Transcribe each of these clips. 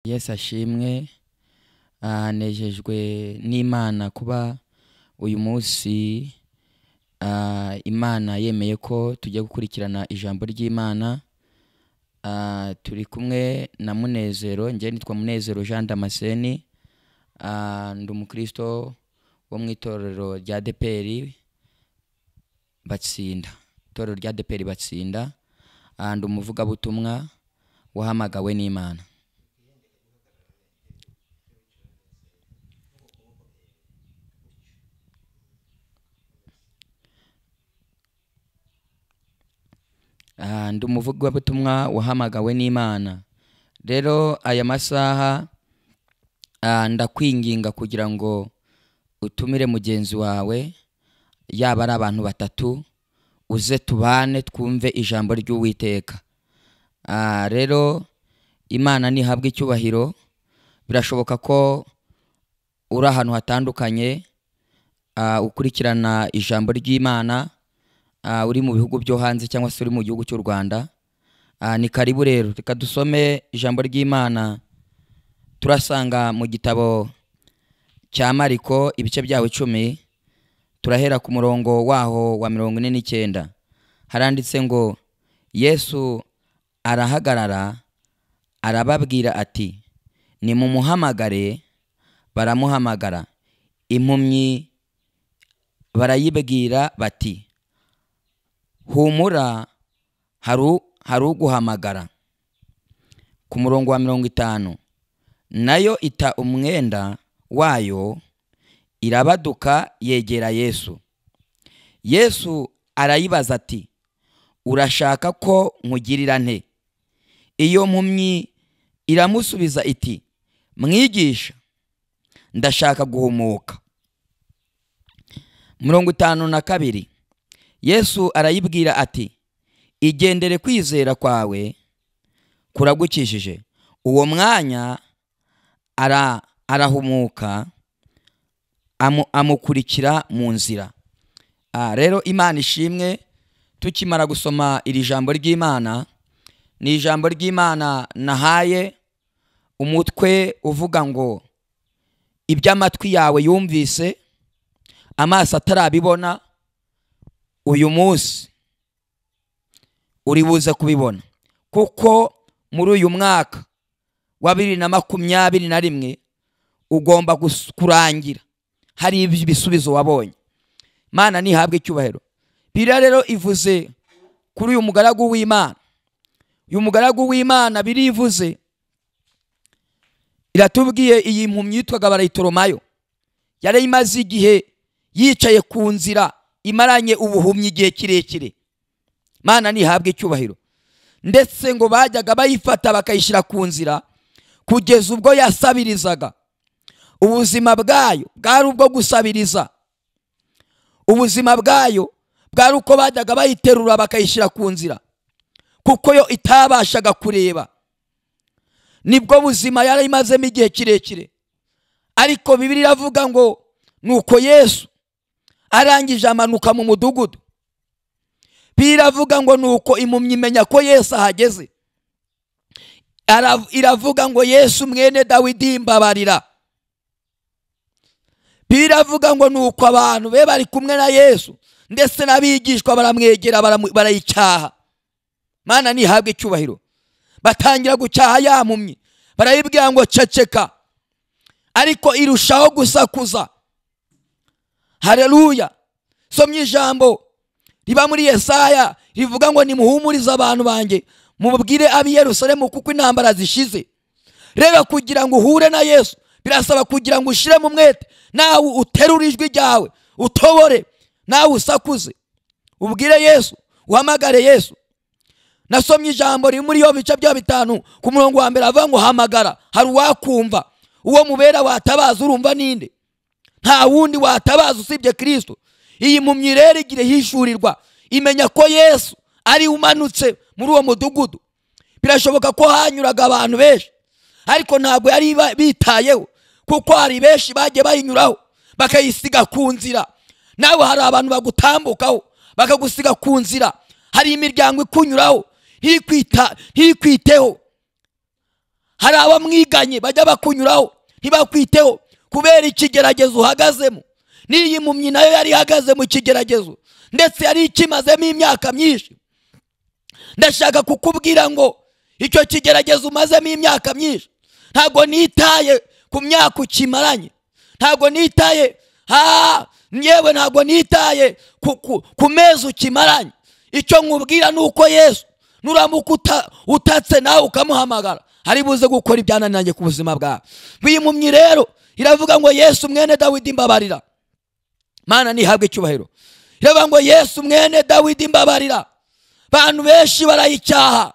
Yesu ashimwe. Nejejwe n'Imana kuba uyu munsi Imana yemeye ko tujya gukurikirana ijambo ry'Imana. Turi kumwe na Munezero, nje nitwa Munezero Jean Damascene. Ndi umukristo wo mu itorero rya ADEPR Batsinda. Itorero rya ADEPR Batsinda. Ndi umuvugabutumwa wahamagawe n'Imana. Ndi umuvugabutumwa wahamagawe n'Imana. Rero aya masaha ndakwinginga kugira ngo utumire mugenzi wawe, yaba ari abantu batatu, uze tubane twumve ijambo ry'Uwiteka. Rero Imana nihabwe icyubahiro. Birashoboka ko uri ahantu hatandukanye ukurikirana ijambo ry'Imana, uri mu bihugu byo hanze cyangwa se uri mu gihugu cy'u Rwanda. Ni karibu rero, reka dusome ijambo ry'Imana. Turasanga mu gitabo cya Mariko ibice byawe 10, turahera ku murongo waho wa 49. Haranditse ngo Yesu arahagarara arababwira ati, nimumuhamagare. Baramuhamagara. Impumyi barayibwira bati, humura hari uguhamagara. Ku murongo wa 50, nayo ita umwenda wayo irabaduka yegera Yesu. Yesu arayibaza ati, urashaka ko nkugirira nte? Iyo mpumyi iramusubiza iti, mwigisha, ndashaka guhumuka. 52, Yesu arayibwira ati, igendere, kwizera kwawe kuragukijije. Uwo mwanya arahumuka amukurikira mu nzira. Rero Imana ishimwe. Tukimara gusoma iri jambo ry'Imana, ni ijambo ry'Imana nahaye umutwe uvuga ngo iby'amatwi yawe yumvise, amaso atarabibona, uyu munsi uri buze kubibona. Kuko muri uyu mwaka wa 2021 ugomba kurangira hari ibisubizo wabonye. Mana nihabwe icyubahiro. Bira rero ivuze kuri uyu mugaragu w'Imana. Uyu mugaragu w'Imana birivuze, iratubwiye iyi mpumyi yitwaga Barayitoromayo yari imaze igihe yicaye ku nzira, imaranye ubuhumyi igihe kirekire. Mana nihabwe icyubahiro. Ndetse ngo bajyaga bayifata bakayishyira ku nzira kugeza ubwo yasabirizaga. Ubuzima bwayo bwari ubwo gusabiriza. Ubuzima bwayo bwari uko bajyaga bayiterura bakayishyira ku nzira, kuko yo itabashaga kureba. Nibwo buzima yari imazemo igihe kirekire. Ariko Bibiliya iravuga ngo nuko Yesu arangije amanuka mu mudugudu. Biravuga ngo nuko impumyi imenya ko Yesu ahageze. Iravuga ngo Yesu mwene Dawidi mbabarira. Biravuga ngo nuko abantu be bari kumwe na Yesu ndetse n'abigishwa baramwegera barayicyaha. Mana nihabwe icyubahiro. Batangira gucyaha ya mpumyi, barayibwira ngo ceceka, ariko irushaho gusakuza. Haleluya. Somye ijambo riba muri Yesaya rivuga ngo nimuhumurize abantu banjye, mubwire abi Yerusalemu kuko intambara zishize. Rero kugira ngo uhure na Yesu birasaba kugira ngo ushire mu mwete, nawe uterura ijwi ryawe, utobore, nawe usakuze, ubwire Yesu, uhamagare Yesu. Nasomye ijambo riri muri yo bice bya 5 ku murongo wa 1 avuga ngo hamagara, hari wakumva. Uwo mubera watabaza urumva ninde? Nta wundi watabaza usibye Kristo. Iyi mpumyi rero igire hishurirwa, imenya ko Yesu ari umanutse muri uwo mudugudu. Birashoboka ko hanyuraga abantu benshi, ariko ntabwo yari bitayeho, kuko hari benshi bagiye bayinyuraho bakayisiga ku nzira. Nawe hari abantu bagutambukaho bakagusiga ku nzira. Hari imiryango ikunyuraho ntikwiteho, hari abamwiganye bajya bakunyuraho ntibakwiteho kubera ikigeragezo uhagazemo. N'iyi mpumyi nayo yari ihagaze mu kigeragezo ndetse yari ikimazemo imyaka myinshi. Ndashaka kukubwira ngo icyo kigeragezo umazemo imyaka myinshi ntabwo nitaye ku myaka ukimaranye, ntabwo nitaye nyewe ntabwo nitaye ku mezi ukimaranye. Icyo nkubwira nuko Yesu nuramuka utatse nawe ukamuhamagara ari buze gukora ibyananiranye ku buzima bwawe. Iyi mpumyi rero iravuga ngo Yesu mwene Dawidi mbabarira. Mana nihabwe icyubahiro. Iravuga ngo Yesu mwene Dawidi mbabarira. Abantu benshi barayicyaha.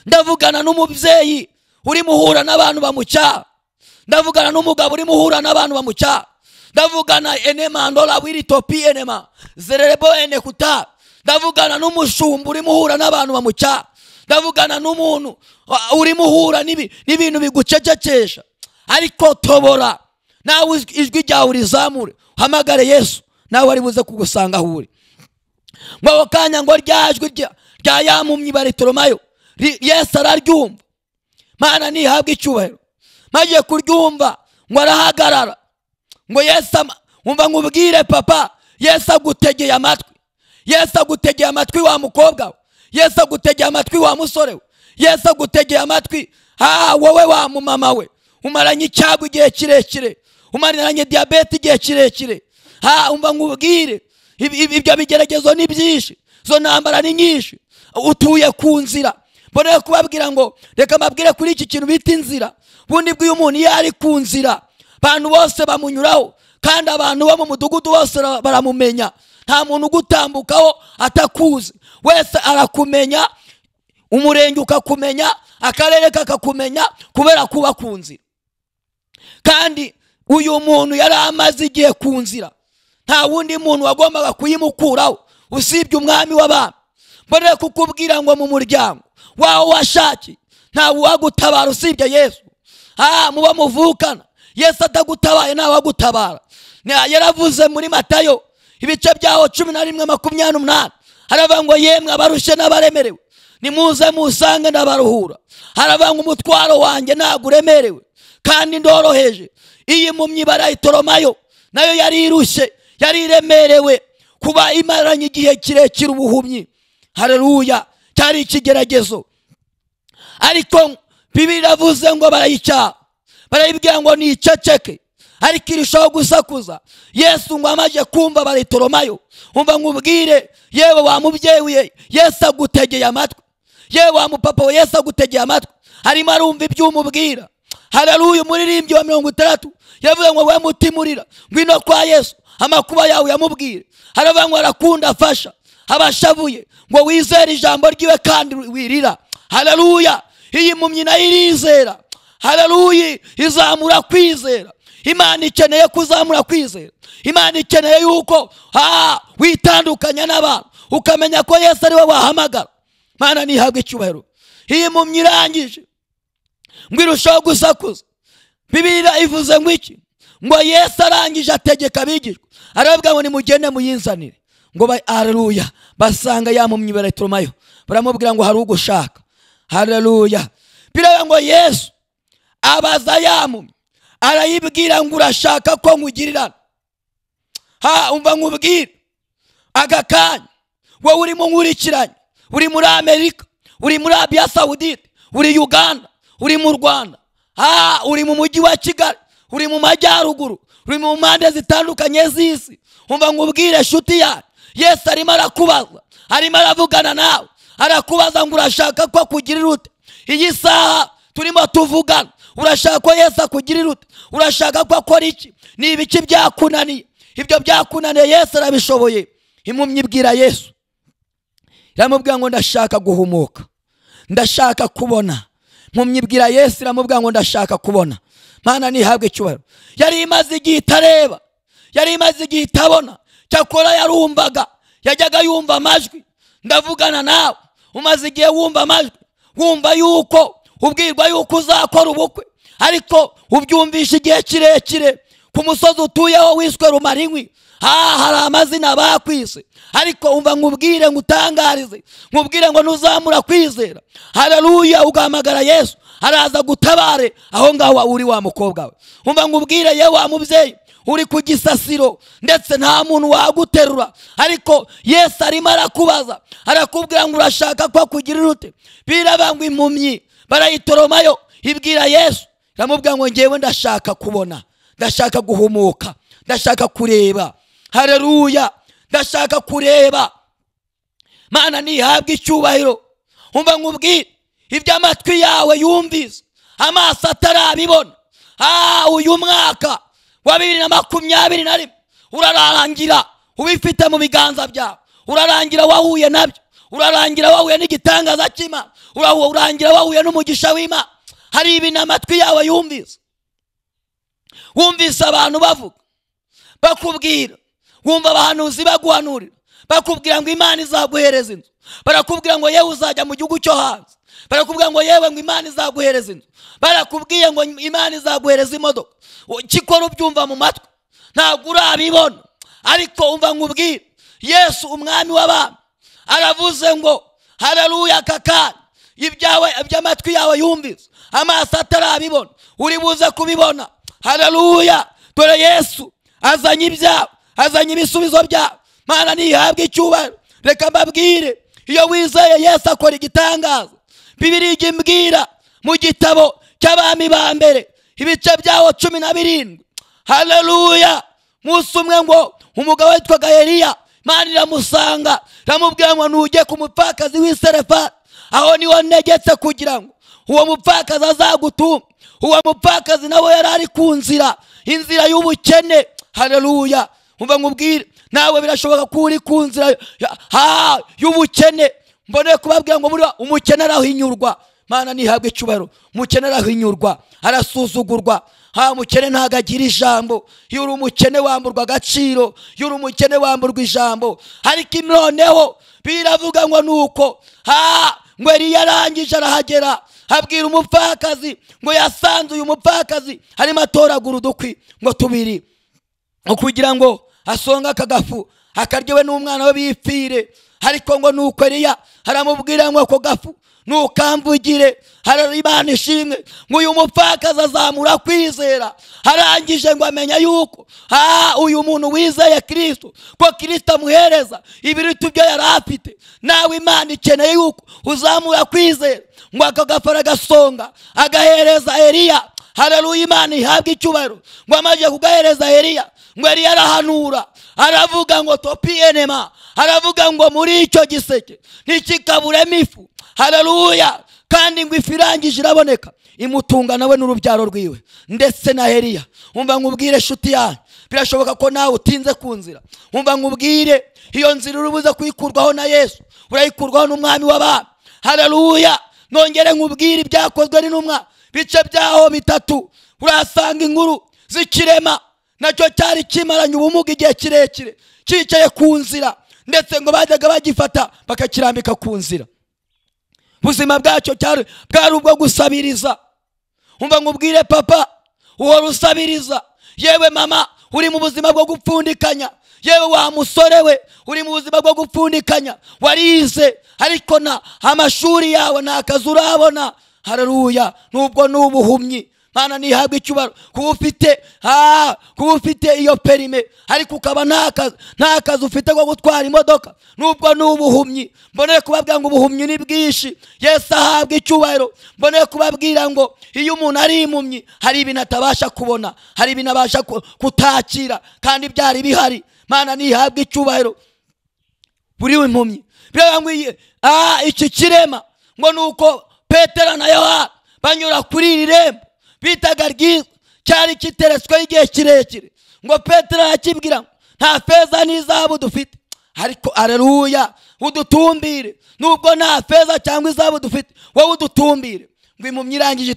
Ndavugana n'umubyeyi uri muhura n'abantu bamucyaha. Ndavugana n'umugabo uri muhura n'abantu bamucyaha. Ndavugana enema ndola wiri topi enema zerebo enekuta. Ndavugana n'umushumba uri muhura n'abantu bamucyaha. Ndavugana n'umuntu uri muhura n'ibintu bigucecekesha. Ariko tobora nawe ijwi ryawe urizamure, hamagare Yesu nawe ari buze kugusanga aho uri. Ngo kanya ngo ryajwi rya ya mpumyi Baritimayo Yesu araryumva. Mana nihabwe icyubahiro. Maze kuryumva ngo arahagarara ngo Yesu umva nkubwire papa, Yesu agutegeye amatwi. Yesu agutegeye amatwi wa mukobwa we. Yesu agutegeye amatwi wa musore we. Yesu agutegeye amatwi wowe wa mumama we umaranye icyago igihe kirekire, umaranye diabete igihe kirekire. Umva nkubwire ibyo bigeragezo ni byinshi, zo ntambara ni nyinshi, utuye ku nzira. Mbona kubabwira ngo reka mabwire kuri iki kintu bita inzira. Bundi bw'uyu muntu yari ku nzira abantu bose bamunyuraho kandi abantu bo mu mudugudu bose baramumenya. Nta muntu ugutambukaho atakuzi, wese arakumenya, umurenge ukakumenya, akarere kakakumenya kubera kuba ku nzira. Kandi uyu muntu yari amaze igihe ku nzira, nta wundi muntu wagombaga kuyimukuraho usibye umwami w'abami. Mbona kukubwira ngo mu muryango wawe washaki nta wagutabara usibye Yesu. Muba muvukana Yesu atagutabaye nta wagutabara. Yaravuze muri Matayo ibice byaho 11:28 haravuga ngo yemwe abarushe n'abaremerewe nimuze musange ndabaruhura. Haravuga ngo umutwaro wanjye ntabwo uremerewe kandi ndoroheje. Iyi mpumyi Baritimayo nayo yari irushe, yari iremerewe kuba imaranye igihe kirekire ubuhumyi. Haleluya, cyari ikigeragezo. Ariko Bibiliya iravuze ngo barayicyaha, barayibwira ngo niceceke, ariko irushaho gusakuza. Yesu ngo amaje kumva Baritimayo, umva nkubwire yewe wa mubyeyi Yesu agutegeye amatwi, yewe wa mupapa we Yesu agutegeye amatwi, arimo arumva ibyo umubwira. Haleluya. Umuririmbyi wa 60 yavuze ngo we mutimurira ngwino kwa Yesu amakuba yawe yamubwire. Haravuga ngo arakunda afasha abashavuye, ngo wizere ijambo ryiwe kandi wirira. Haleluya. Iyi mpumyi nayo irizera. Haleluya. Izamura kwizera. Imana ikeneye kuzamura kwizera. Imana ikeneye yuko witandukanya n'abantu ukamenya ko Yesu ari we wahamagara. Mana nihabwe icyubahiro. Iyi mpumyi irangije ngo irushaho gusakuza. Bibiliya ivuze ngo iki? Ngo Yesu arangije ategeka abigishwa, aravuga ngo nimugende muyinzanire. Ngo haleluya, basanga ya mpumyi Baritimayo, baramubwira ngo hari ugushaka. Haleluya. Biravuga ngo Yesu abaza ya mpumyi, arayibwira ngo urashaka ko nkugirira. Umva nkubwire aka kanya wowe urimo nkurikiranye, uri muri Amerika, uri muri Arabia Saudite, uri Uganda, uri mu Rwanda, uri mu mujyi wa Kigali, uri mu majyaruguru, uri mu mpande zitandukanye z'isi. Umva nkubwire shuti yawe, Yesu arimo arakubaza, arimo aravugana nawe, arakubaza ngo urashaka ko akugirira ute? Iyi saha turimo tuvugana urashaka ko Yesu akugirira ute? Urashaka ko akora iki? Ni ibiki byakunaniye? Ibyo byakunaniye Yesu arabishoboye. Impumyi ibwira Yesu, iramubwira ngo ndashaka guhumuka, ndashaka kubona. Impumyi ibwira Yesu iramubwira ngo ndashaka kubona. Mana nihabwe icyubahiro. Yari imaze igihe itareba, yari imaze igihe itabona, cyakora yarumvaga, yajyaga yumva amajwi. Ndavugana nawe umaze igihe wumva amajwi, wumva yuko ubwirwa yuko uzakora ubukwe, ariko ubyumvisha igihe kirekire ku musozi utuyeho wiswe Rumarinkwi. Hari amazina bakwise, ariko umva nkubwire ngutangarize, nkubwire ngo ntuzamura kwizera. Haleluya. Ugahamagara Yesu araza gutabare aho ngaho uri wa mukobwa we. Umva ngubwire yewe wa mubyeyi uri ku gisasiro ndetse nta muntu waguterura, ariko Yesu arimo arakubaza, arakubwira ngo urashaka ko akugirira ute? Birabangwa impumyi barayitoromayo, ibwira Yesu, iramubwira ngo ngewe ndashaka kubona, ndashaka guhumuka, ndashaka kureba. Haleluya, ndashaka kureba. Mana nihabwe icyubahiro. Umva ngubwire iby'amatwi yawe yumvise, amaso atarabibona. Uyu mwaka wa 2021 urarangira ubifite mu biganza byawe, urarangira wahuye nabyo, urarangira wahuye n'igitangaza cy'Imana, urarangira wahuye n'umugisha w'Imana. Hari ibintu amatwi yawe yumvise, wumvise abantu bavuga, bakubwira, wumva abahanuzi baguhanurira, bakubwira ngo Imana izaguhereza inzu, barakubwira ngo yewe uzajya mu gihugu cyo hanze, barakubwira ngo yewe ngo Imana izaguhereza inzu, barakubwiye ngo Imana izaguhereza imodoka. Kikora ubyumva mu matwi, ntabwo urabibona, ariko umva ngubwire Yesu umwami w'abami aravuze ngo haleluya, kakana ibyawe by'amatwi yawe yumvise, amaso atarabibona uri buze kubibona. Haleluya, dore Yesu azanye ibyawe, azanye ibisubizo byawe. Mana nihabwe icyubahiro. Reka mbabwire, iyo wizeye Yesu akora igitangaza. Bibiliya imbwira mu gitabo cy'abami ba mbere ibice byawo 17, haleluya, musi umwe ngo umugabo witwaga Eliya, Imana iramusanga iramubwira ngo nujye ku mupfakazi w'i Sarefati, aho niho negetse kugira ngo uwo mupfakazi azagutuma. Uwo mupfakazi nawe yari ari ku nzira, inzira y'ubukene. Haleluya, umva ngubwire nawe birashoboka ko uri ku nzira y'ubukene. Mbone kubabwira ngo muri umukene arahinyurwa. Mana nihabwe icyubahiro. Umukene arahinyurwa, arasuzugurwa. Umukene ntago agira ijambo. Iyo uri umukene wamburwa agaciro, iyo uri umukene wamburwa ijambo. Ariko noneho biravuga ngo nuko ngo Eliya arangije arahagera, abwira umupfakazi ngo yasanze uyu mupfakazi harimo atoragura udukwi ngo 2 kugira ngo asonga akagafu akaryewe n'umwana we bipfire. Ariko ngo nuko Eliya aramubwira ngo ako gafu nukamvugire. Imana ishimwe ngo uyu mupfakazi azamura kwizera, arangije ngo amenya yuko uyu muntu wizeye Kristo, ko Kristo amuhereza ibiruta ibyo yari afite. Nawe Imana ikeneye yuko uzamura kwizera, ngo akagafara gasonga agahereza Eliya. Haleluya, Imana ihabwe icyubahiro. Ngo amaje kugahereza Eliya, ngo Eliya arahanura, aravuga ngo topienema, aravuga ngo muri icyo giseke ntikikaburemo ifu. Haleluya, kandi ngo ifu irangije iraboneka, imutunga nawe n'urubyaro rwiwe ndetse na Eliya. Umva ngubwire shuti yanyu, birashoboka ko nawe utinze ku nzira. Umva ngubwire iyo nzira urubuze kuyikurwaho na Yesu, urayikurwaho n'umwami w'abami. Haleluya, nongere ngubwire ibyakozwe n'intumwa bice byaho 3, urasanga inkuru z'ikirema nacyo cyari kimaranye ubumuga igihe kirekire, cyicaye ku nzira, ndetse ngo bajyaga bagifata bakakirambika ku nzira. Ubuzima bwacyo bwari ubwo gusabiriza. Umva ngubwire papa, uwo rusabiriza, yewe mama uri mu buzima bwo gupfundikanya, yewe wa musore we uri mu buzima bwo gupfundikanya, warize ariko na amashuri yawe nta kazi urabona. Haleluya, nubwo nubuhumyi. Mana nihabwe icyubahiro. Kuba ufite iyo perime ariko ukaba nta kazi ufite ko gutwara imodoka, nubwo nubuhumyi. Mbone kubabwira ngo ubuhumyi ni bwishi. Yesu ahabwe icyubahiro. Mbone kubabwira ngo iyo umuntu ari impumyi hari ibintu atabasha kubona, hari ibintu abasha kutakira kandi byari bihari. Mana nihabwe icyubahiro. Buri impumyi biravuga ngo iki kirema ngo nuko Petero na Yohana banyura kuri iri rembo bitaga ryiza, cyari kiteretsweho igihe kirekire. Ngo Petero arakibwira ngo nta feza n'izahabu dufite, ariko haleluya udutumbire. Nubwo nta feza cyangwa izahabu dufite, wowe udutumbire. Ngo impumyi irangije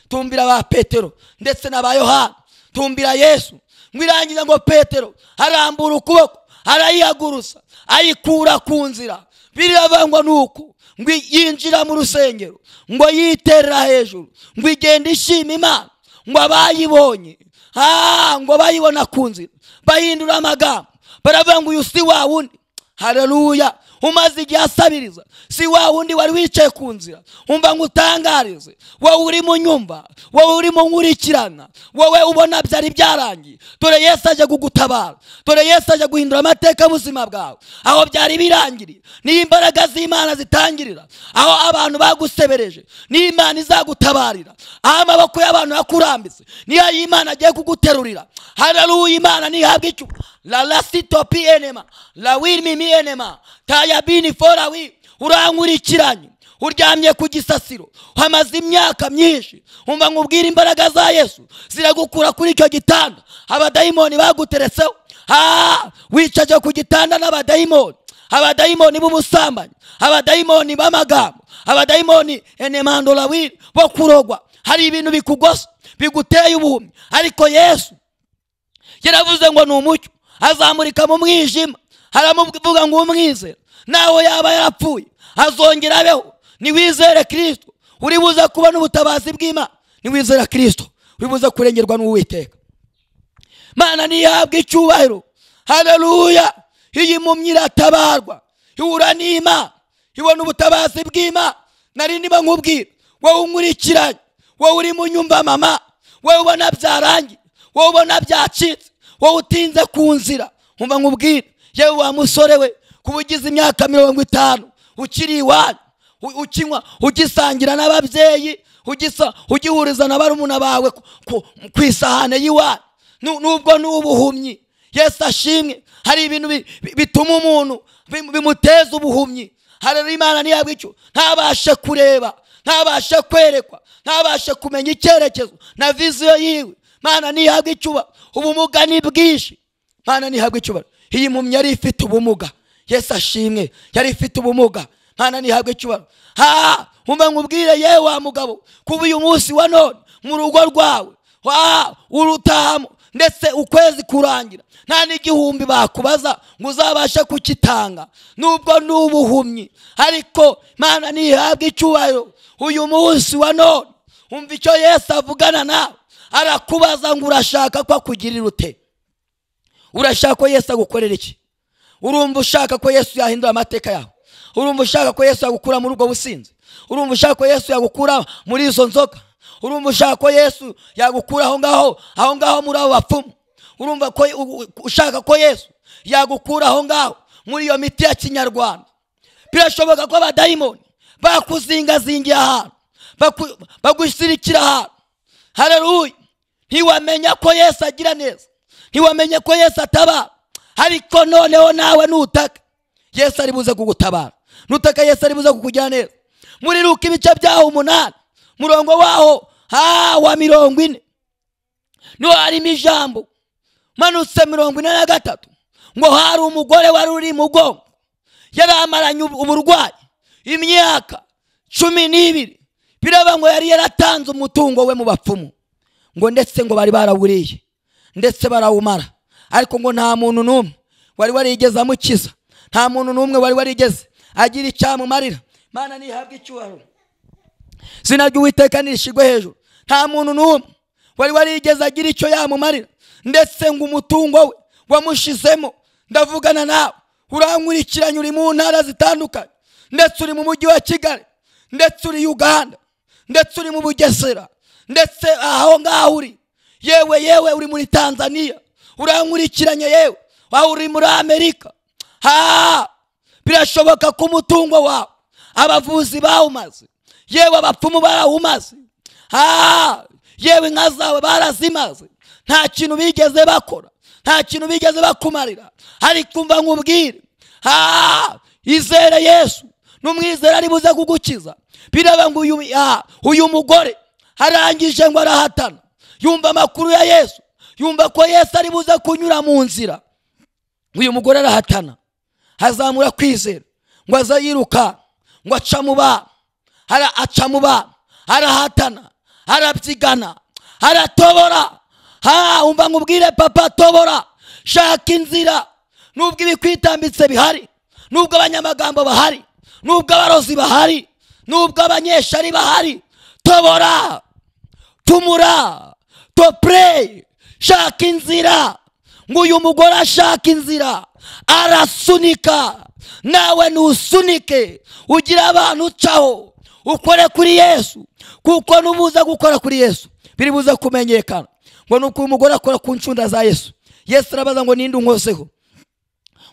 tumbira ba Petero ndetse na ba Yohana, tumbira Yesu. Ngo irangije ngo Petero arambura ukuboko, arayihagurusa, ayikura ku nzira. Biravuga ngo nuko ngo yinjira mu rusengero, ngo yiterera hejuru, ngo igenda ishima Imana. Ngo abayibonye ngo bayibona ku nzira bahindura amagambo, baravuga ngo uyu si wa wundi. Haleluya, umaze igihe asabiriza, si wa wundi wari wicaye ku nzira. Umva ngutangarize, wowe uri mu nyumba, wowe uri mu nkurikirana, wowe ubona byari byarangiye, dore Yesu aje kugutabara, dore Yesu aje guhindura amateka y'ubuzima bwawe. Aho byari birangiriye ni imbaraga z'Imana zitangirira, aho abantu bagusebereje ni Imana izagutabarira, aho amaboko y'abantu yakurambitse ni Imana agiye kuguterurira. Haleluya! Imana nihabwe icyo la lasitopi enema la wirmi enema tayabini forawi. Urankurikiranye, uryamye ku gisasiro, hamaze imyaka myinshi. Umva nkubwira, imbaraga za Yesu ziragukura kuri icyo gitanda abadayimoni baguteretseho. Wicaje ku gitanda n'abadayimoni, abadayimoni b'ubusambanyi, abadayimoni b'amagambo, abadayimoni enemandora wiri bo kurogwa. Hari ibintu bikugose biguteye ubuhumyi, ariko Yesu yaravuze ngo ni umucyo, azamurika mu mwijima. Haramuvuga ngo umwizera nawe yaba yarapfuye azongera abeho. Niwizere Kristo uri buze kubona ubutabazi bw'Imana. Niwizera Kristo uri buze kurengerwa n'Uwiteka. Mana nihabwe icyubahiro. Haleluya! Iyi mpumyi iratabarwa, ihura n'Imana, ibona ubutabazi bw'Imana. Nari niba nkubwira, wowe unkurikiranye, wowe uri mu nyumba mama, wowe ubona byarangiye, wowe ubona byacitse, wowe utinze ku nzira, umva nkubwira, yewe wa musore we, kuba ugize imyaka 50 ukiri iwanyu, ukinywa, ugisangira n'ababyeyi, ugihuriza na barumuna bawe ku isahane y'iwanyu, nubwo n'ubuhumyi. Yesu ashimwe. Hari ibintu bituma umuntu bimuteza ubuhumyi. Hari Imana nihabwe icyo, ntabashe kureba, ntabashe kwerekwa, ntabashe kumenya icyerekezo na viziyo yiwe. Mana nihabwe icyo, ubumuga ni bwinshi. Mana nihabwe icyo. Iyi mpumyi yari ifite ubumuga. Yesu ashimwe, yari ifite ubumuga. Mana nihabwe icyo. Umva nkubwire, yewe wa mugabo, kuba uyu munsi wa none mu rugo rwawe urutamo, ndetse ukwezi kurangira nta n'igihumbi bakubaza ngo uzabashe kukitanga, nubwo n'ubuhumyi. Ariko Mana nihabwe icyubahiro, uyu munsi wa none umva icyo Yesu avugana nawe. Arakubaza ngo urashaka ko akugirira ute? Urashaka ko Yesu agukorera iki? Urumva ushaka ko Yesu yahindura amateka yawe? Urumva ushaka ko Yesu yagukura muri ubwo businzi? Urumva ushaka ko Yesu yagukura muri izo nzoga? Urumva ushaka ko Yesu yagukura aho ngaho muri abo bapfumu? Urumva ko ushaka ko Yesu yagukura aho ngaho muri iyo miti ya kinyarwanda? Birashoboka ko abadayimoni bakuzingazingiye ahantu, bagusirikira ahantu. Haleluya! Ntiwamenya ko Yesu agira neza, ntiwamenya ko Yesu atabara. Ariko noneho nawe nutaka, Yesu ari buze kugutabara. Nutaka, Yesu ari buze kukugira neza. Muri Luka ibice byaho 8 murongo waho wa 40 niho harimo ijambo manutse 43 ngo hari umugore wari uri mu gongo, yari amaranye uburwayi imyaka 12. Biraba ngo yari yaratanze umutungo we mu bapfumu, ngo ndetse ngo bari barawuriye ndetse barawumara, ariko ngo nta muntu n'umwe wari warigeze amukiza, nta muntu n'umwe wari warigeze agira icyamumarira. Mana nihabwe icyubahiro, zina ry'Uwiteka nishigwe hejuru. Nta muntu n'umwe wari warigeze agira icyo yamumarira, ndetse ngo umutungo we wamushizemo. Ndavugana nawe, urankurikiranye, uri mu ntara zitandukanye, ndetse uri mu mujyi wa Kigali, ndetse uri Uganda, ndetse uri mu Bugesera, ndetse aho ngaho uri, yewe uri muri Tanzania, urankurikiranye, yewe aho uri muri Amerika. Birashoboka ko umutungo wawe abavuzi bawumaze, yewe abapfumu barawumaze, yewe inka zawe barazimaze. Nta kintu bigeze bakora, nta kintu bigeze bakumarira. Ariko umva nkubwire, izere Yesu, n'umwizera ari buze kugukiza. Biraba ngo uyu mugore arangije ngo arahatana, yumva amakuru ya Yesu, yumva ko Yesu ari buze kunyura mu nzira. Uyu mugore arahatana, azamura kwizera, ngo azayiruka, ngo aca mu bana, arahatana, arabyigana, aratobora. Umva nkubwire papa, tobora, shaka inzira. Nubwo ibikwitambitse bihari, nubwo abanyamagambo bahari, nubwo abarozi bahari, nubwo abanyeshari bahari, tobora, tumura, to pray, shaka inzira. Ngo uyu mugore ashaka inzira, arasunika, nawe nusunike ugira abantu ucaho ukore kuri Yesu, kuko nubuza gukora kuri Yesu biri buze kumenyekana ngo nuko umugore akora ku ncunda za Yesu. Yesu arabaza ngo ninde unkozeho,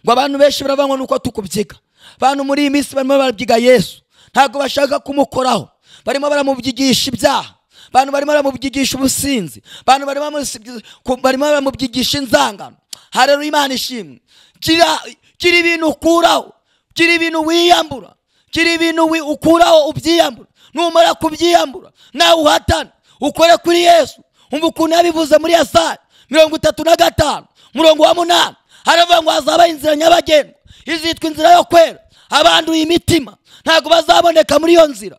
ngo abantu benshi baravuga ngo nuko tukubyiga. Abantu muri iyi minsi barimo barabyiga Yesu, ntabwo bashaka kumukoraho, barimo baramubyigisha ibyaha, abantu barimo baramubyigisha ubusinzi, abantu barimo baramubyigisha inzangano. Haleluya, Imana ishimwe. Kiri ibintu ukuraho, kiri ibintu wiyambura, kiri ibintu ukuraho ubyiyambura. Numara kubyiyambura nawe uhatana ukore kuri Yesu. Umva ukuntu yabivuze muri Yesaya 35:8 haravuga ngo hazaba inzira nyabagendwa izitwa inzira yo kwera, abanduye imitima ntabwo bazaboneka muri iyo nzira.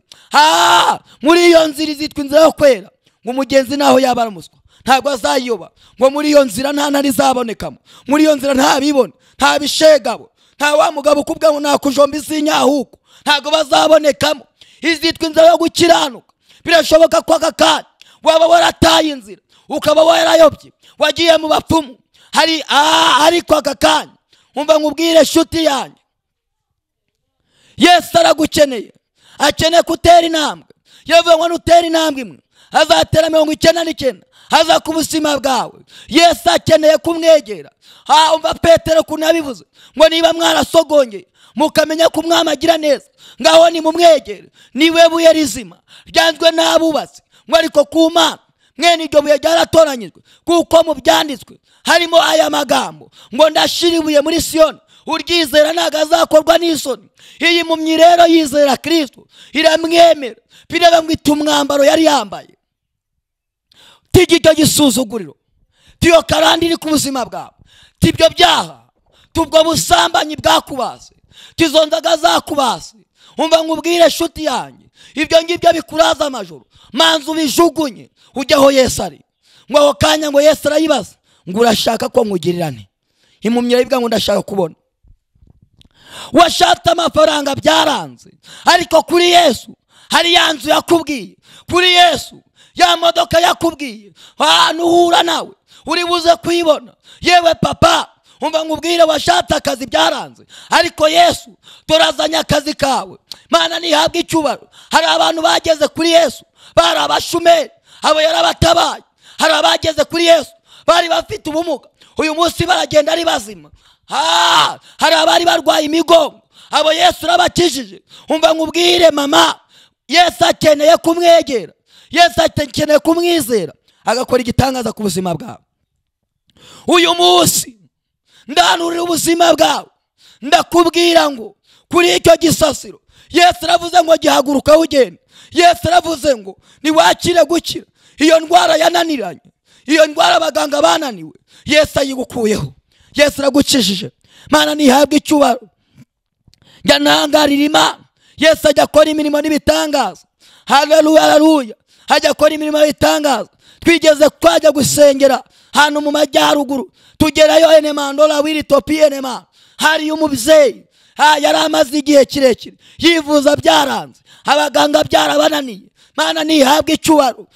Muri iyo nzira izitwa inzira yo kwera, ngo umugenzi naho yaba aramuswa ntabwo azayiyoba, ngo muri iyo nzira nta nari zabonekamo, muri iyo nzira nta bibone, nta bishegabo, nta wa mugabo ukubwa ngo nakujomba isinyahuko, ntabwo bazabonekamo. Izitwa inzira yo gukiranuka. Birashoboka ko aka kanya waba warataye inzira, ukaba warayobye, wagiye mu bapfumu, ariko aka kanya umva nkubwire shuti yanjye, Yesu aragukeneye, akeneye kutera intambwe. Yavuga ngo nutera intambwe imwe azatera 99, haza ku buzima bwawe. Yesu akeneye kumwegera. Umva Petero kunabivuze ngo niba mwarasogongeye mukamenya ko umwami agira neza, ngaho ni mumwegere, niwe buye rizima ryanzwe n'abubatsi, ngo ariko ku Mana mwene iryo buye ryaratoranyijwe, kuko mu byanditswe harimo aya magambo ngo ndashira ibuye muri Siyoni, uryizera ntago azakorwa n'isoni. Iyi mpumyi rero yizera Kristo iramwemera, bireba ngo itumwambaro yari yambaye tigito gisuzuguriro, tiyo karandi iri ku buzima bwawe, tibyo byaha, tubwo busambanyi bwakubase, tizondaga zakubase. Umva nkubwire shuti yanjye, ibyo ngibyo bikuraza amajoro, manzu ubijugunye ujya aho Yesu ari. Ngo aho kanya ngo Yesu arayibaza ngo urashaka ko nkugirirane? Impumyi aravuga ngo ndashaka kubona. Washatse amafaranga byaranze, ariko kuri Yesu hari yanzu yakubwiye, kuri Yesu ya modoka yakubwiye, ahantu uhura nawe uri buze kwibona. Yewe papa, umva nkubwire washatse akazi byaranze, ariko Yesu turazanya akazi kawe. Mana nihabwe icyubaro. Hari abantu bageze kuri Yesu bari abashumeri, abo yarabatabaye. Hari abageze kuri Yesu bari bafite ubumuga, uyu munsi baragenda ari bazima. Hari abari barwaye imigongo, abo Yesu arabakijije. Umva nkubwire mama, Yesu akeneye kumwegera, Yesu akeneye kumwizera, agakora igitangaza ku buzima bwawe. Uyu munsi ndanurira ubuzima bwawe, ndakubwira ngo kuri icyo gisasiro Yesu aravuze ngo gihaguruka ugende. Yesu aravuze ngo niwakire gukira iyo ndwara yananiranye, iyo ndwara abaganga bananiwe, Yesu ayigukuyeho, Yesu aragukijije. Mana nihabwe icyubaro. Njya ntangarira Imana, Yesu ajya akora imirimo n'ibitangaza. Haleluya, haleluya, ajya akora imirimo n'ibitangaza. Twigeze twajya gusengera hano mu majyaruguru, tugerayo enemandola wiri topi enema, hari umubyeyi yari amaze igihe kirekire yivuza byaranze, abaganga byarabananiye. Mana nihabwe icyubaro.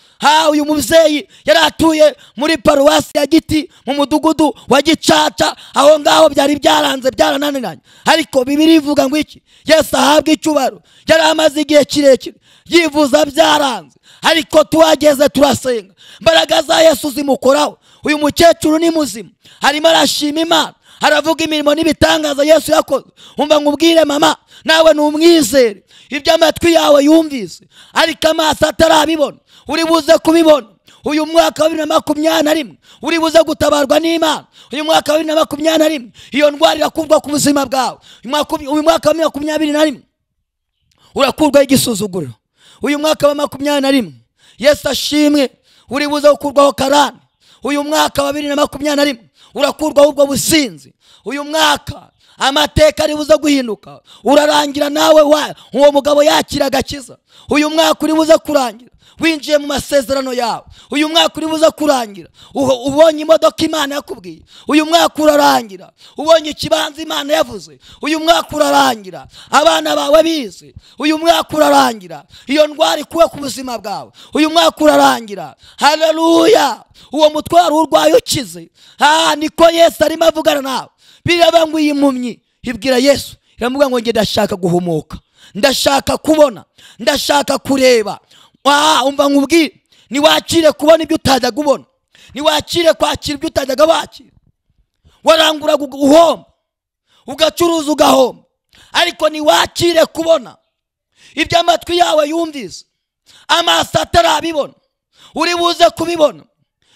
Uyu mubyeyi yari atuye muri paruwasi ya Giti mu mudugudu wa Gicaca, aho ngaho byari byaranze byarananiranye, ariko Bibiliya ivuga ngo iki? Yesu ahabwe icyubaro. Yari amaze igihe kirekire yivuza byaranze, ariko tuhageze turasenga, imbaraga za Yesu zimukoraho. Uyu mukecuru ni muzima, harimo arashima Imana, haravuga imirimo n'ibitangaza Yesu yakoze. Umva nkubwire mama, nawe numwizere, ibyo amatwi yawe yumvise ariko amaso atarabibona uri buze kubibona. Uyu mwaka wa 2021 uri buze gutabarwa n'Imana. Uyu mwaka wa 2021 iyo ndwara irakurwa ku buzima bwawe. Uyu mwaka wa 2021 urakurwa igisuzuguriro. Uyu mwaka wa 2021 Yesu ashimwe, uri buze gukurwaho karande. Uyu mwaka wa 2021 urakurwaho ubwo businzi. Uyu mwaka amateka ari buze guhinduka, urarangira nawe uwo mugabo yakira agakiza. Uyu mwaka uri buze kurangira winjiye mu masezerano yawe. Uyu mwaka uri buze kurangira ubonye imodoka Imana yakubwiye. Uyu mwaka urarangira ubonye ikibanza Imana yavuze. Uyu mwaka urarangira abana bawe bize. Uyu mwaka urarangira iyo ndwara ikuwe ku buzima bwawe. Uyu mwaka urarangira, haleluya, uwo mutwaro urwaye ukize. Niko Yesu arimo avugana nawe. Biraba ngo iyi mpumyi ibwira Yesu iravuga ngo nge ndashaka guhumuka, ndashaka kubona, ndashaka kureba. Umva nkubwire, niwakire kubona ibyo utajyaga kubona, niwakire kwakira ibyo utajyaga wakira. Waranguraga uhomba, ugacuruza ugahomba, ariko niwakire kubona ibyo amatwi yawe yumvise, amaso atarabibona uri buze kubibona.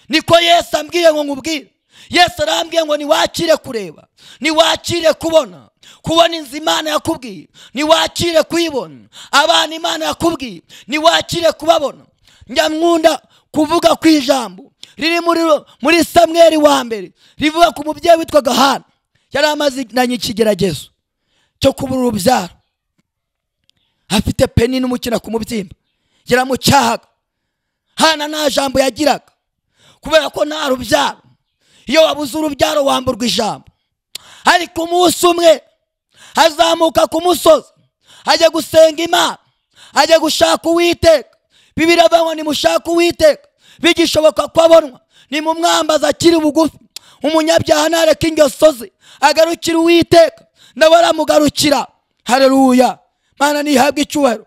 Niko Yesu ambwiye ngo nkubwire. Yesu arambwiye ngo niwakire kureba, niwakire kubona, kubona inzu Imana yakubwiye, niwakire kuyibona. Abana Imana yakubwiye, niwakire kubabona. Njya nkunda kuvuga ku ijambo riri muri Samweli wa mbere, rivuga ku mubyeyi witwaga Hana. Yari amaze ikigeragezo cyo kubura urubyaro, afite peni n'umukina ku mubyimba, yaramucyahaga. Hana nta jambo yagiraga kubera ko nta rubyaro. Iyo wabuze urubyaro wamburwa ijambo. Ariko umunsi umwe azamuka ku musozi, ajya gusenga Imana, ajya gushaka Uwiteka. Bibiliya ivuga ngo nimushaka Uwiteka bigishoboka ko abonwa, nimumwambaza akiri bugufi. Umunyabyaha ntareke ingeso ze, agarukira Uwiteka nawe aramugarukira. Haleluya, Mana nihabwe icyubahiro.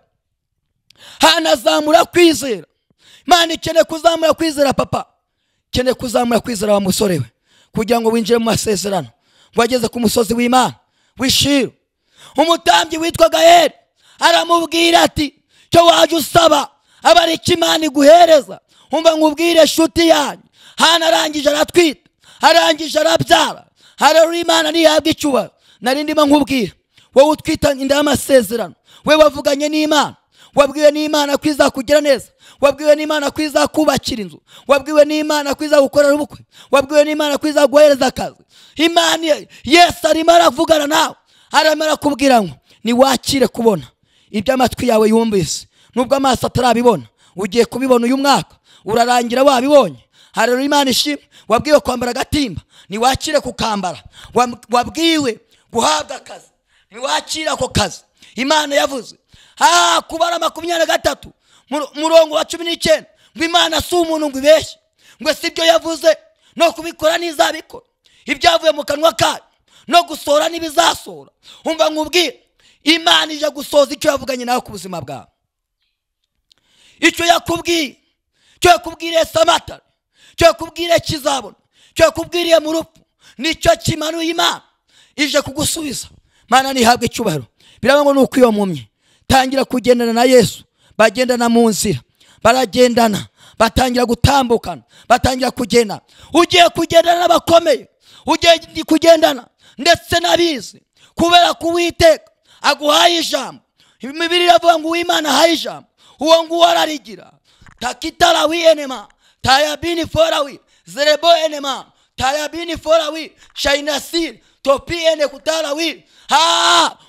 Hana azamura kwizera. Mana ikeneye kuzamura kwizera papa, ikeneye kuzamura kwizera wa musore we, kugira ngo winjire mu masezerano. Wageze ku musozi w'Imana w'Ishilo, umutambyi witwaga Eli aramubwira ati cyo waje usaba aba ari Imana iguhereza. Umva nkubwire nshuti yanyu, Hana arangije aratwita, arangije arabyara. Haleluya, Imana nihabwe icyubahiro. Nari ndimo nkubwira, wowe utwita inda y'amasezerano, we wavuganye n'Imana, wabwiwe n'Imana ko izakugira neza, wabwiwe n'Imana ko izakubakira inzu, wabwiwe n'Imana ko izagukorera ubukwe, wabwiwe n'Imana ko izaguhereza akazi. Imana, Yesu arimo aravugana nawe, arimo arakubwira ngo niwakire kubona ibyo amatwi yawe yumvise. Nubwo amaso atarabibona, ugiye kubibona uyu mwaka, urarangira wabibonye. Haleluya, Imana ishimwe. Wabwiwe kwambara agatimba, niwakire kukambara. Wabwiwe guhabwa akazi, niwakire ako kazi Imana yavuze. Kubara 23 murongo wa 19, ngo Imana si umuntu ngo ibeshye, ngo si ibyo yavuze no kubikora n'izabikora, ibyavuye mu kanwa kayo no gusohora n'ibizasora. Umva nkubwire, Imana ije gusoza icyo yavuganye nawe ku buzima bwawe. Icyo yakubwiye, cyo yakubwiriye Samatari, cyo yakubwiriye kizabona, cyo yakubwiriye mu rupfu, nicyo kimanuye Imana ije kugusubiza. Mana nihabwe icyubahiro. Biravuga ngo nuko iyo mpumyi tangira kugendana na Yesu, bagendana mu nzira, baragendana, batangira gutambukana, batangira kugenda. Ugiye kugendana n'abakomeye, ugiye kugendana ndetse n'abizi, kubera ko Uwiteka aguhaye ijambo. Bibiliya iravuga ngo Uwimana ahaye ijambo, uwo nguwo ararigira. Takitara wienema tayabini forawi zerebo enema tayabini forawi shainasir topi ene kutarawi.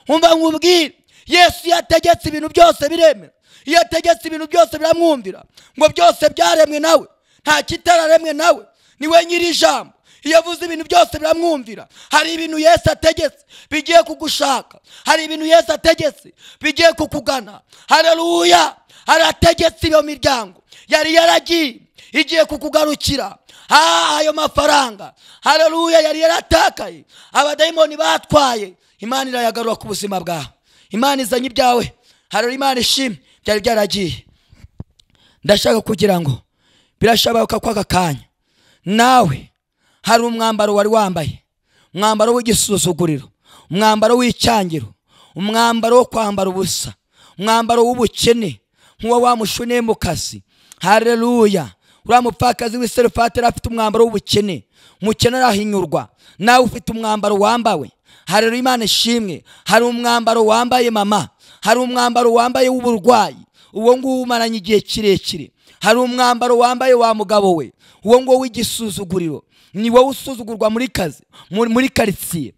Umva nkubwire, Yesu yategetse ibintu byose biremera, yategetse ibintu byose biramwumvira, ngo byose byaremwe nawe, nta kitararemwe nawe, niwe nyiri ijambo. Yavuze ibintu byose biramwumvira. Hari ibintu Yesu ategetse bigiye kugushaka, hari ibintu Yesu ategetse bigiye kukugana. Haleluya, arategetse iyo miryango yari yaragiye igiye kukugarukira. Ayo mafaranga, haleluya, yari yaratakaye, abadayimoni batwaye, Imana irayagarura ku buzima bwawe. Imana izanye ibyawe, haleluya, Imana ishimwe, byari byaragiye. Ndashaka kugira ngo birashoboka ko aka kanya nawe hari umwambaro wari wambaye, umwambaro w'igisuzuguriro, umwambaro w'icyangiro, umwambaro wo kwambara ubusa, umwambaro w'ubukene, nk'uwo wamushuneye mu kazi. Haleluya, uriya mupfakazi w'Isarefati afite umwambaro w'ubukene, umukene arahinyurwa, nawe ufite umwambaro wambawe. Haleluya, Imana ishimwe. Hari umwambaro wambaye mama, hari umwambaro wambaye w'uburwayi, uwo nguwo umaranye igihe kirekire. Hari umwambaro wambaye wa mugabo we, uwo nguwo w'igisuzuguriro, ni wowe usuzugurwa muri kazi, muri karitsiye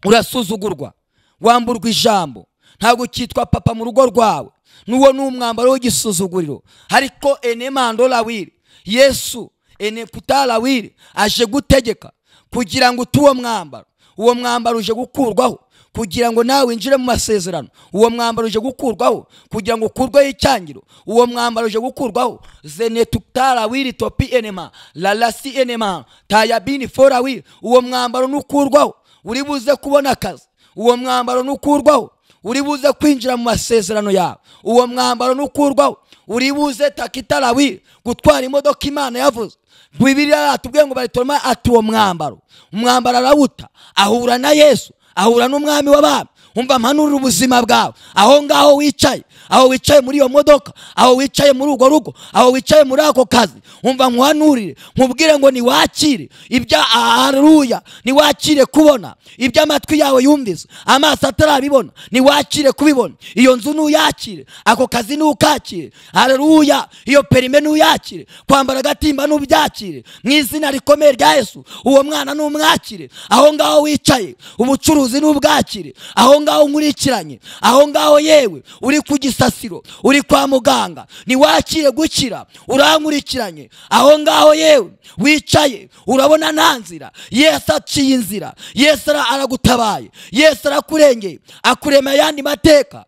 urasuzugurwa, wamburwa ijambo, ntabwo ukitwa papa mu rugo rwawe. Nuwo ni umwambaro w'igisuzuguriro. Ariko enemando lawiri, Yesu enekuta lawiri aje gutegeka kugira ngo tuwo mwambaro, uwo mwambaro uje gukurwaho kugira ngo nawe winjire mu masezerano. Uwo mwambaro uje gukurwaho kugira ngo ukurweho icyangiro. Uwo mwambaro uje gukurwaho zenetutara wiri topi enema lalasi enema tayabini fora wiri. Uwo mwambaro nukurwaho uri buze kubona akazi, uwo mwambaro nukurwaho uri buze kwinjira mu masezerano yawe. Uwo mwambaro nukurwaho uri buze takitarawi gutwara imodoka Imana yavuze. Bibiliya yatubwiye ngo Baritimayo ati uwo mwambaro arawuta, ahura na Yesu, ahura n'umwami w'abami. Umva mpanurira ubuzima bwawe aho ngaho wicaye, aho wicaye muri iyo modoka, aho wicaye muri urwo rugo, aho wicaye muri ako kazi. Umva nkwanurire nkubwire ngo niwakire ibya haleluya, niwakire kubona ibyo amatwi yawe yumvise, amaso atarabibona niwakire kubibona. Iyo nzu nuyakire, ako kazi nukakire, haleluya. Iyo perime nuyakire, kwambara agatimba nubyakire mu izina rikomeye rya Yesu. Uwo mwana numwakire aho ngaho wicaye, ubucuruzi nubwakire aho ngaho nkurikiranye, aho ngaho yewe uri ku gisasiro, uri kwa muganga, niwakire gukira urankurikiranye aho ngaho yewe wicaye urabona nta nzira. Yesu aciye inzira, Yesu aragutabaye, Yesu arakurengeye, akurema yandi mateka.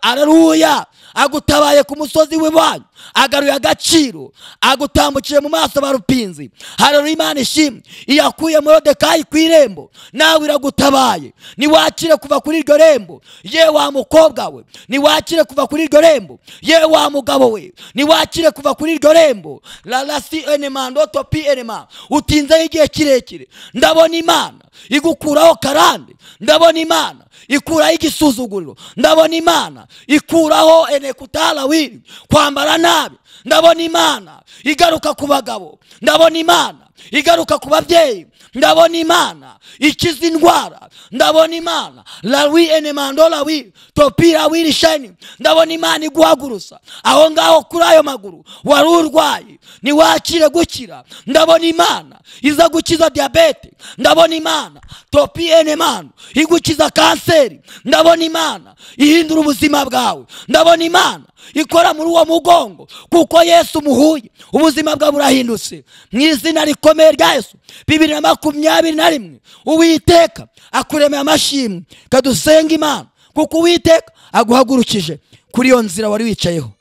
Haleluya, agutabaye ku musozi w'iwanyu, agaruye agaciro, agutambukije mu maso barupinzi. Haleluya, Imana ishimwe. Iyakuye Moridekayi ku irembo, nawe iragutabaye. Niwakire kuva kuri iryo rembo, ye wa mukobwa we, niwakire kuva kuri iryo rembo, ye wa mugabo we, niwakire kuva kuri iryo rembo. Lalasi enemando topi enema, utinzeho igihe kirekire. Ndabona Imana igukuraho karande, ndabona Imana ikuraho igisuzuguriro, ndabona Imana ikuraho enekutala wiri kwambara nabi, ndabona Imana igaruka ku bagabo, ndabona Imana igaruka ku babyeyi, ndabona Imana ikiza indwara, ndabona Imana lawi enemando lawi topira wiri sheni, ndabona Imana iguhagurusa aho ngaho kuri ayo maguru wari urwaye, niwakire gukira. Ndabona Imana iza gukiza diabete, ndabona Imana topi enemando igukiza kanseri, ndabona Imana ihindura ubuzima bwawe, ndabona Imana ikora muri uwo mugongo, kuko Yesu muhuye ubuzima bwawe burahindutse mu izina rikomeye rya Yesu. 2021 Uwiteka akuremeye amashimwe. Kadusenga Imana kuko Uwiteka aguhagurukije kuri iyo nzira wari wicayeho.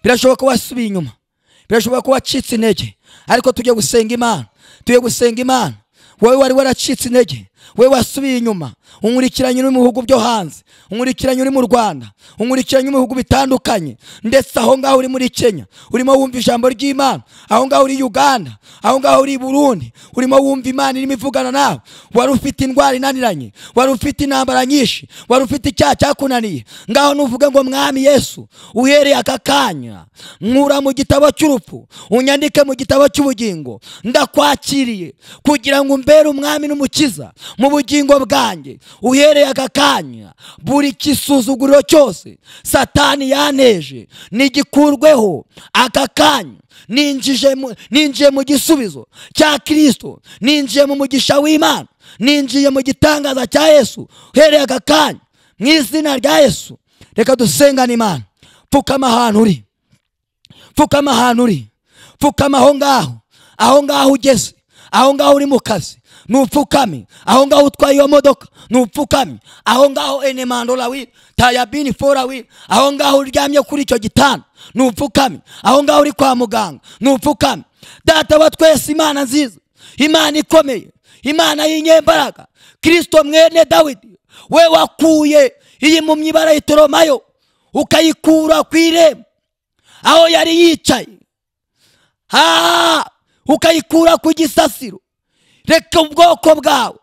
Birashoboka ko wasubiye inyuma, birashoboka ko wacitse intege, ariko tujye gusenga Imana, tujye gusenga Imana. Wowe wari waracitse intege, wewe wasubiye inyuma, unkurikiranye uri mu bihugu byo hanze, unkurikiranye uri mu Rwanda, unkurikiranye mu bihugu bitandukanye, ndetse aho ngaho uri muri Kenya urimo wumva ijambo ry'Imana, aho ngaho uri Uganda, aho ngaho uri Burundi urimo wumva Imana irimo ivugana nawe. Wari ufite indwara inaniranye, wari ufite intambara nyinshi, wari ufite icyaha cyakunaniye, ngaho nuvuga ngo Mwami Yesu, uhereye aka kanya nkura mu gitabo cy'urupfu unyandike mu gitabo cy'ubugingo. Ndakwakiriye kugira ngo umbere umwami n'umukiza mu bugingo bwanjye. Uhereye aka kanya buri kisuzuguriro cyose Satani yaneje nigikurweho aka kanya. Ninjiye mu gisubizo cya Kristo, ninjiye mu mugisha w'Imana, ninjiye mu gitangaza cya Yesu. Uhereye aka kanya mu izina rya Yesu. Reka dusengane Imana. Pfukama ahantu uri, pfukama ahantu uri, pfukama aho ngaho ugeze, aho ngaho uri mu kazi nupfukame, aho ngaho utwaye iyo modoka nupfukame, aho ngaho enemando lawi tayabini fora wi, aho ngaho uryamye kuri icyo gitanda nupfukame, aho ngaho uri kwa muganga nupfukame. Data wa twese, Imana nziza, Imana ikomeye, Imana y'inyembaraga, Kristo mwene Dawidi, we wakuye iyi mu myibara y'itoromayo ukayikura ku irembo aho yari yicaye, ukayikura ku gisasiro. Reka ubwoko bwawe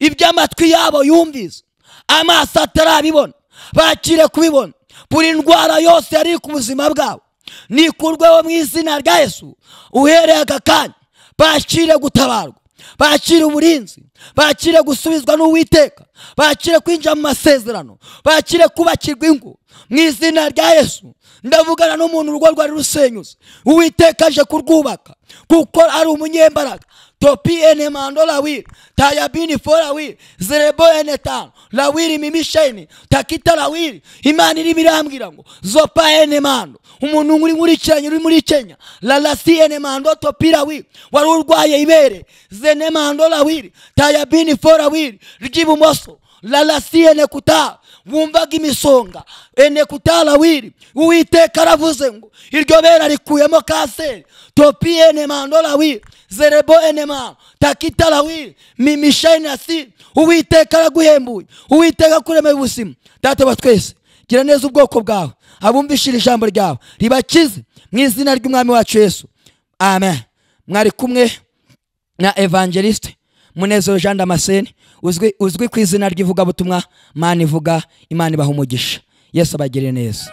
iby'amatwi yabo yumvise, amaso atarabibona, bakire kubibona. Buri ndwara yose yari ku buzima bwawe nikurweho mu izina rya Yesu. Uhereye aka kanya bakire gutabarwa, bakire uburinzi, bakire gusubizwa n'Uwiteka, bakire kwinjira mu masezerano, bakire kubakirwa ingo mu izina rya Yesu. Ndavugana n'umuntu urugo rwari rusenyutse, Uwiteka aje kurwubaka kuko ari umunyembaraga. Topi enemando lawiri tayabini fora wiri zerebo enetano lawiri mimisheni takita lawiri. Imana iri birambwira ngo zopa enemando, umuntu nkurikiranye uri muri Kenya, lalasi enemando topi lawiri wari urwaye ibere, zenemando lawiri tayabini fora wiri ry'ibumoso, lalasi enekuta wumvaga imisonga enekutala wiri. Uwiteka aravuze ngo iryo bera rikuyemo kanseri. Topi enemando lawiri zerebo enema takitalawi mimishainasi. Uwiteka araguhembuye, Uwiteka kuremeye ubuzima. Data wa twese, gira neza ubwoko bwawe, abumvishira ijambo ryawe ribakize mu izina ry'umwami wacu Yesu, amen. Mwari kumwe na Evangeliste Munezero Jean Damascene, uzwi ku izina ry'ivugabutumwa Mana Ivuga. Imana ibaha umugisha. Yesu abagire neza.